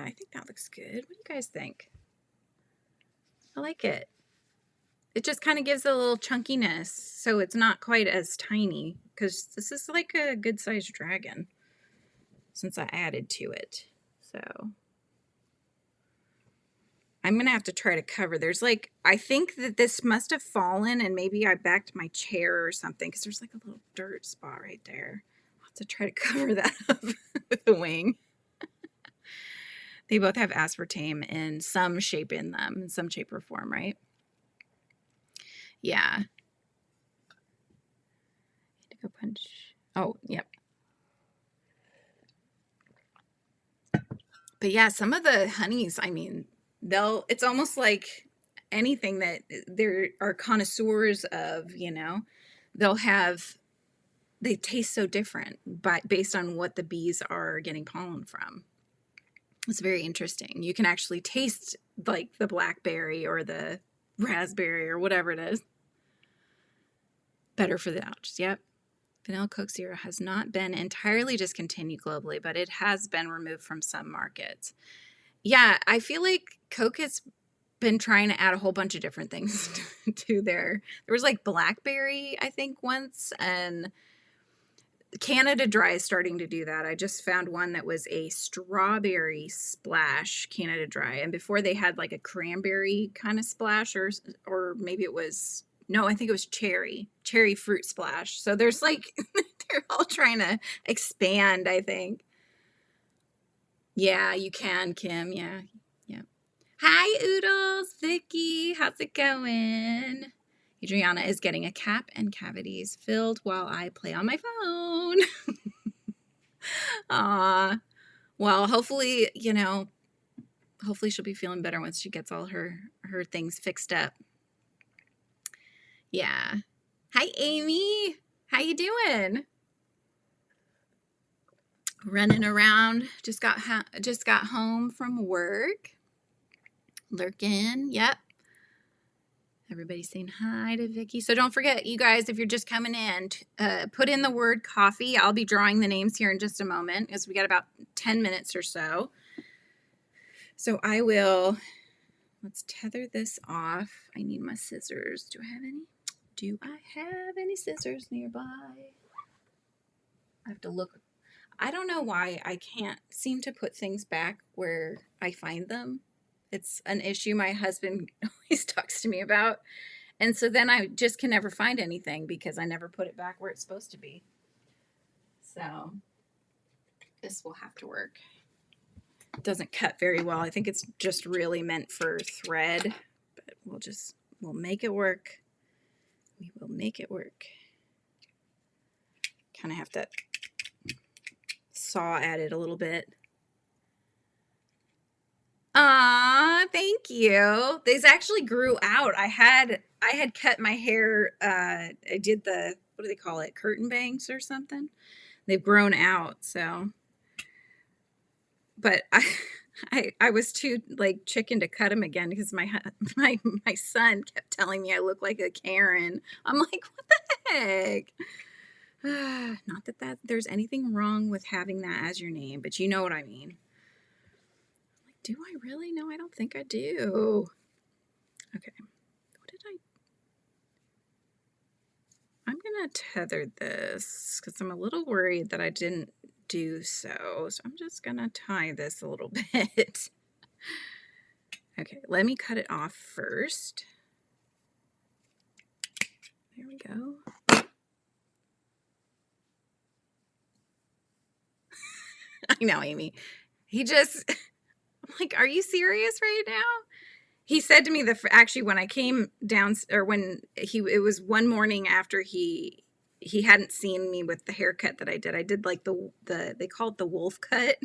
I think that looks good. What do you guys think? I like it. It just kind of gives a little chunkiness. So it's not quite as tiny because this is like a good sized dragon since I added to it. So I'm going to have to try to cover. There's like, I think that this must have fallen and maybe I backed my chair or something because there's like a little dirt spot right there. I'll have to try to cover that up with the wing. They both have aspartame in some shape in them, in some shape or form, right? Yeah. Indigo punch. Oh, yep. But yeah, some of the honeys, I mean, it's almost like anything that there are connoisseurs of, they taste so different based on what the bees are getting pollen from. It's very interesting. You can actually taste like the blackberry or the raspberry or whatever it is. Better for the allergies. Yep. Vanilla Coke Zero has not been entirely discontinued globally, but it has been removed from some markets. Yeah, I feel like Coke has been trying to add a whole bunch of different things to there was like blackberry, I think, once, and Canada Dry is starting to do that. I just found one that was a strawberry splash Canada Dry, and before they had like a cranberry kind of splash, or maybe it was, no, I think it was cherry fruit splash. So there's like they're all trying to expand, I think. Yeah, you can, Kim. Yeah. Hi, Oodles. Vicky, how's it going? Adriana is getting a cap and cavities filled while I play on my phone. Aw. Well, hopefully, hopefully she'll be feeling better once she gets all her things fixed up. Yeah. Hi, Amy. How you doing? Running around. Just got home from work. Lurking. Yep. Everybody's saying hi to Vicky. So don't forget, you guys, if you're just coming in, put in the word coffee. I'll be drawing the names here in just a moment because we got about 10 minutes or so. So I will, let's tether this off. I need my scissors. Do I have any? Do I have any scissors nearby? I have to look. I don't know why I can't seem to put things back where I find them. It's an issue my husband always talks to me about. And so then I just can never find anything because I never put it back where it's supposed to be. So this will have to work. It doesn't cut very well. I think it's just really meant for thread, but we'll make it work. We will make it work. Kind of have to saw at it a little bit. Thank you. These actually grew out. I had cut my hair. I did the, what do they call it? Curtain bangs or something. They've grown out. So, but I was too like chicken to cut them again because my son kept telling me I look like a Karen. I'm like, what the heck? Not that there's anything wrong with having that as your name, but you know what I mean. Do I really? No, I don't think I do. Okay. What did I'm going to tether this because I'm a little worried that I didn't do so. So I'm just going to tie this a little bit. Okay, let me cut it off first. There we go. I know, Amy. I'm like, are you serious right now? He said to me actually when I came down, or when it was one morning after he hadn't seen me with the haircut that I did like they call it the wolf cut.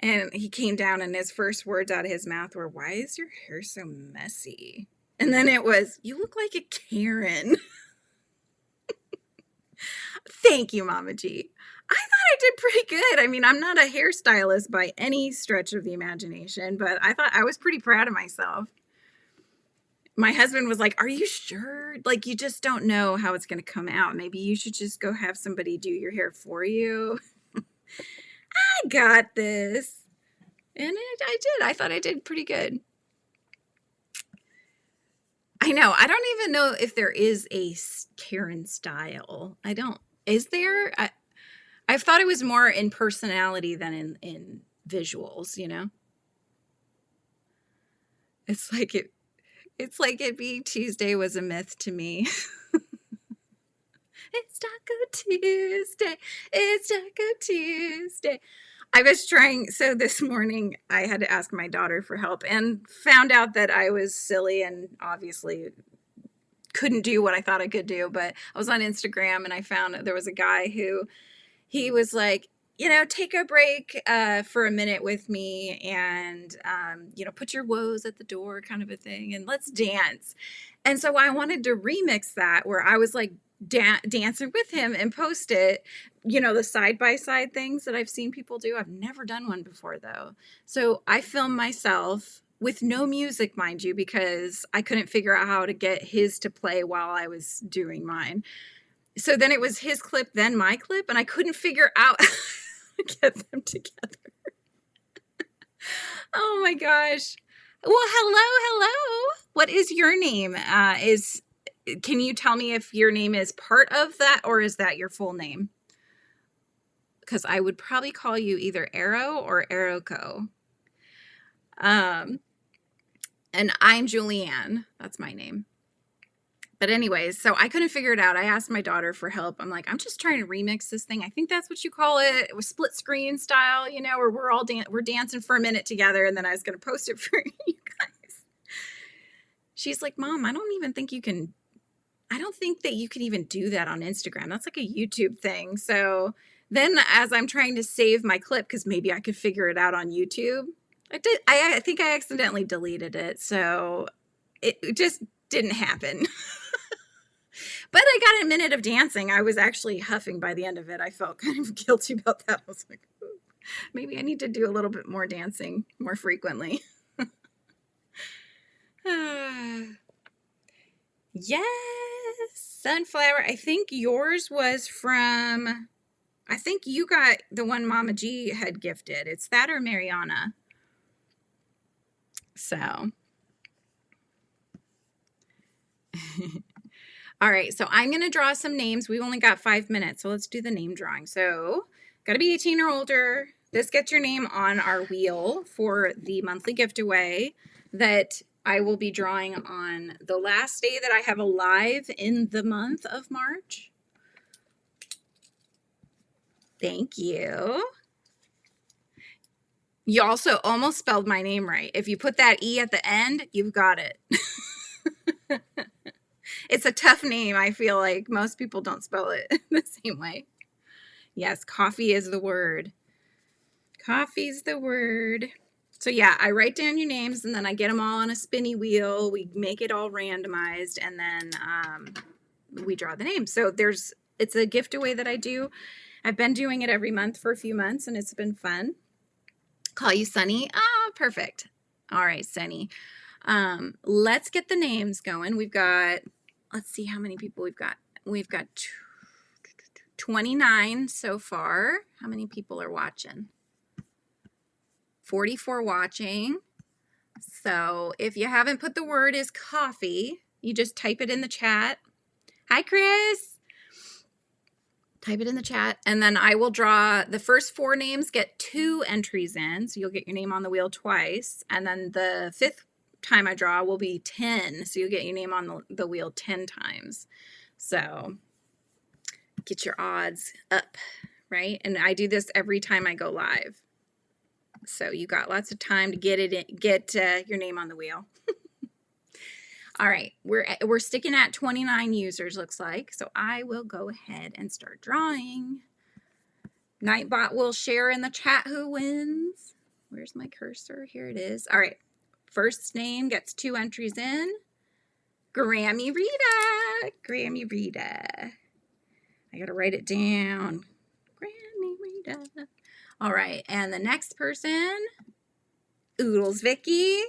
And he came down and his first words out of his mouth were, "Why is your hair so messy?" And then it was, "You look like a Karen." Thank you, Mama G. I thought I did pretty good. I mean, I'm not a hairstylist by any stretch of the imagination, but I thought I was pretty proud of myself. My husband was like, "Are you sure? Like, you just don't know how it's going to come out. Maybe you should just go have somebody do your hair for you." I got this. And I did. I thought I did pretty good. I know. I don't even know if there is a Karen style. I don't. Is there? I've thought it was more in personality than in visuals, you know? It's like it being Tuesday was a myth to me. It's Taco Tuesday. It's Taco Tuesday. I was trying, so this morning I had to ask my daughter for help and found out that I was silly and obviously couldn't do what I thought I could do. But I was on Instagram and I found there was a guy who, he was like, you know, take a break for a minute with me and, you know, put your woes at the door kind of a thing and let's dance. And so I wanted to remix that where I was like dancing with him and post it, you know, the side-by-side things that I've seen people do. I've never done one before though. So I filmed myself with no music, mind you, because I couldn't figure out how to get his to play while I was doing mine. So then it was his clip, then my clip, and I couldn't figure out how to get them together. Oh my gosh. Well, hello. What is your name? Can you tell me if your name is part of that or is that your full name? Because I would probably call you either Arrow or Arrowco. And I'm Julianne. That's my name. But anyways, so I couldn't figure it out. I asked my daughter for help. I'm like, I'm just trying to remix this thing. I think that's what you call it. It was split screen style, you know, where we're dancing for a minute together and then I was going to post it for you guys. She's like, Mom, I don't think that you can even do that on Instagram. That's like a YouTube thing. So then as I'm trying to save my clip, because maybe I could figure it out on YouTube, I think I accidentally deleted it. So it just didn't happen. But I got a minute of dancing. I was actually huffing by the end of it. I felt kind of guilty about that. I was like, ooh, maybe I need to do a little bit more dancing more frequently. Yes, sunflower. I think yours was from, I think you got the one Mama G had gifted. It's that or Mariana. So. All right, so I'm going to draw some names. We've only got 5 minutes, so let's do the name drawing. So, got to be 18 or older. This gets your name on our wheel for the monthly gift away that I will be drawing on the last day that I have alive in the month of March. Thank you. You also almost spelled my name right. If you put that E at the end, you've got it. It's a tough name. I feel like most people don't spell it the same way. Yes, coffee is the word. Coffee's the word. So yeah, I write down your names and then I get them all on a spinny wheel. We make it all randomized and then we draw the names. So it's a gift away that I do. I've been doing it every month for a few months and it's been fun. Call you Sunny. Ah, perfect. All right, Sunny. Let's get the names going. We've got, let's see how many people we've got. We've got 29 so far. How many people are watching? 44 watching. So if you haven't put the word is coffee, you just type it in the chat. Hi, Chris. Type it in the chat, and then I will draw the first 4 names, get 2 entries in, so you'll get your name on the wheel twice, and then the 5th time I draw will be 10, so you'll get your name on the wheel 10 times. So get your odds up, right? And I do this every time I go live. So you got lots of time to get your name on the wheel. All right, we're sticking at 29 users, looks like. So I will go ahead and start drawing. Nightbot will share in the chat who wins. Where's my cursor? Here it is. All right, first name gets 2 entries in. Grammy Rita. Grammy Rita. I gotta write it down. Grammy Rita. All right, and the next person, Oodles Vicky.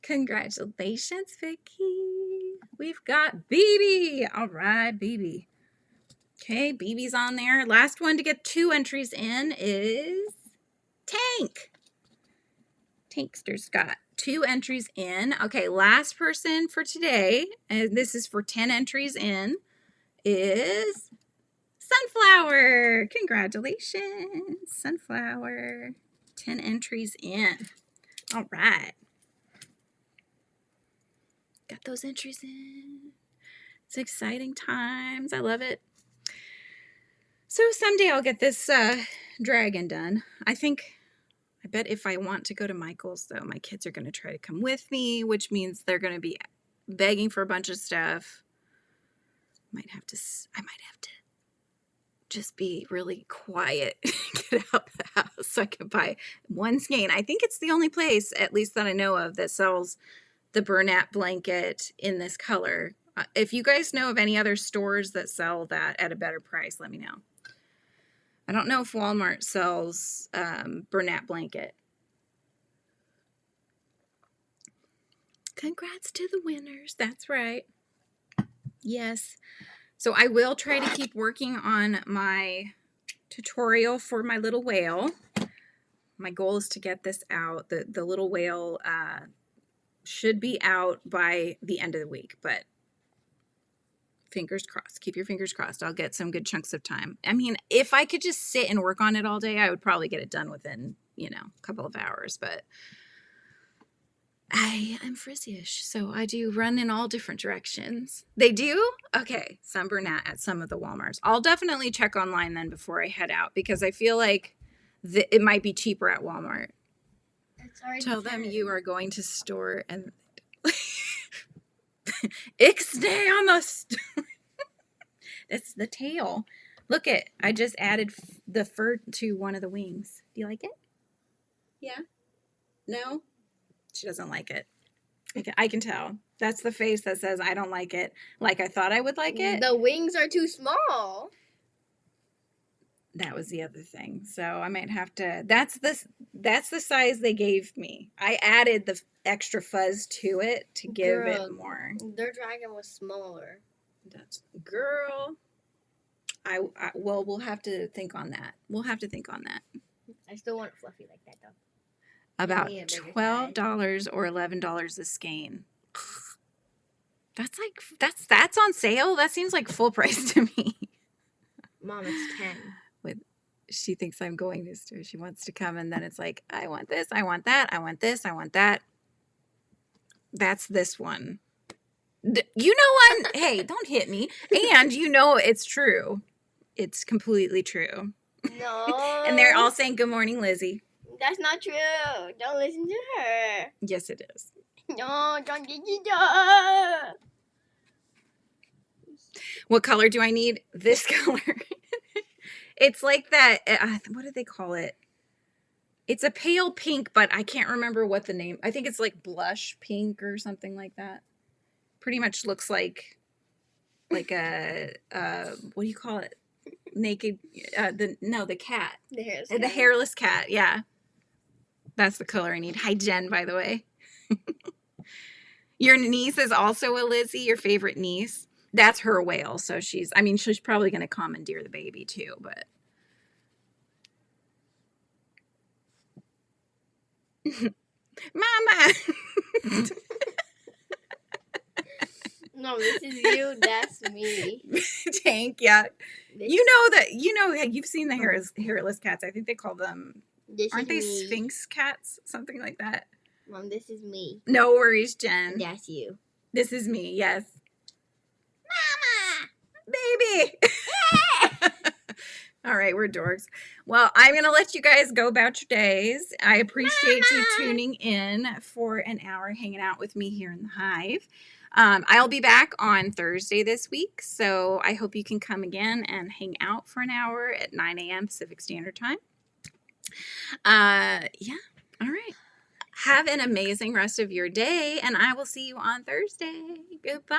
Congratulations, Vicky. We've got BB. All right, BB. Okay, BB's on there. Last one to get 2 entries in is Tank. Tankster's got 2 entries in. Okay, last person for today, and this is for 10 entries in, is Sunflower. Congratulations, Sunflower. 10 entries in. All right. Got those entries in. It's exciting times. I love it. So someday I'll get this dragon done. I bet if I want to go to Michael's, though, my kids are going to try to come with me, which means they're going to be begging for a bunch of stuff. I might have to just be really quiet, get out the house so I can buy one skein. I think it's the only place, at least that I know of, that sells the Bernat blanket in this color. If you guys know of any other stores that sell that at a better price, let me know. I don't know if Walmart sells Bernat blanket. Congrats to the winners. That's right. Yes. So I will try to keep working on my tutorial for my little whale. My goal is to get this out. The little whale should be out by the end of the week, but fingers crossed. Keep your fingers crossed. I'll get some good chunks of time. I mean, if I could just sit and work on it all day, I would probably get it done within, a couple of hours, but I'm frizzy-ish, so I do run in all different directions. They do? Okay, some Bernat at some of the Walmarts. I'll definitely check online then before I head out because I feel like it might be cheaper at Walmart. Tell them you are going to store and ixnay on the that's the tail. Look I just added the fur to one of the wings. Do you like it? Yeah? No? She doesn't like it. I can tell. That's the face that says, I don't like it like I thought I would like it. The wings are too small. That was the other thing. So I might have to, that's the size they gave me. I added the extra fuzz to it to give it more. Their dragon was smaller. That's, girl, well, we'll have to think on that. We'll have to think on that. I still want it fluffy like that, though. About $12 or $11 a skein. That's like, that's on sale? That seems like full price to me. Mom, it's 10. She thinks I'm going to store. She wants to come, and then it's like, I want this, I want that, I want this, I want that. That's this one. You know hey, don't hit me. And you know it's true. It's completely true. No. And they're all saying, good morning, Lizzie. That's not true. Don't listen to her. Yes, it is. No, don't listen to her. What color do I need? This color. It's like that, what do they call it? It's a pale pink, but I can't remember what the name. I think it's like blush pink or something like that. Pretty much looks like a, what do you call it? Naked, the cat. The hairless cat. The hairless cat, yeah. That's the color I need. Hi, Jen, by the way. Your niece is also a Lizzie, your favorite niece. That's her whale, so she's probably going to commandeer the baby too, but. Mama! No, this is you, that's me. Tank, yeah. You know, you've seen the hairless cats. I think they call them, aren't they Sphinx cats? Something like that. Mom, this is me. No worries, Jen. That's you. This is me, yes. Baby. All right, we're dorks. Well, I'm going to let you guys go about your days. I appreciate you tuning in for an hour hanging out with me here in the Hive. I'll be back on Thursday this week, so I hope you can come again and hang out for an hour at 9 a.m. Pacific Standard Time. Yeah, all right. Have an amazing rest of your day, and I will see you on Thursday. Goodbye.